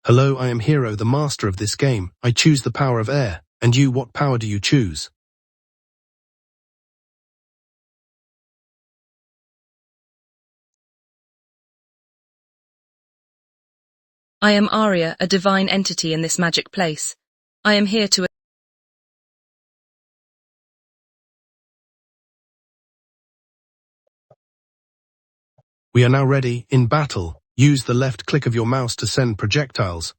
Hello, I am Hero, the master of this game. I choose the power of air. And you, what power do you choose? I am ARIA, a divine entity in this magic place. I am here to... We are now ready, in battle. Use the left click of your mouse to send projectiles.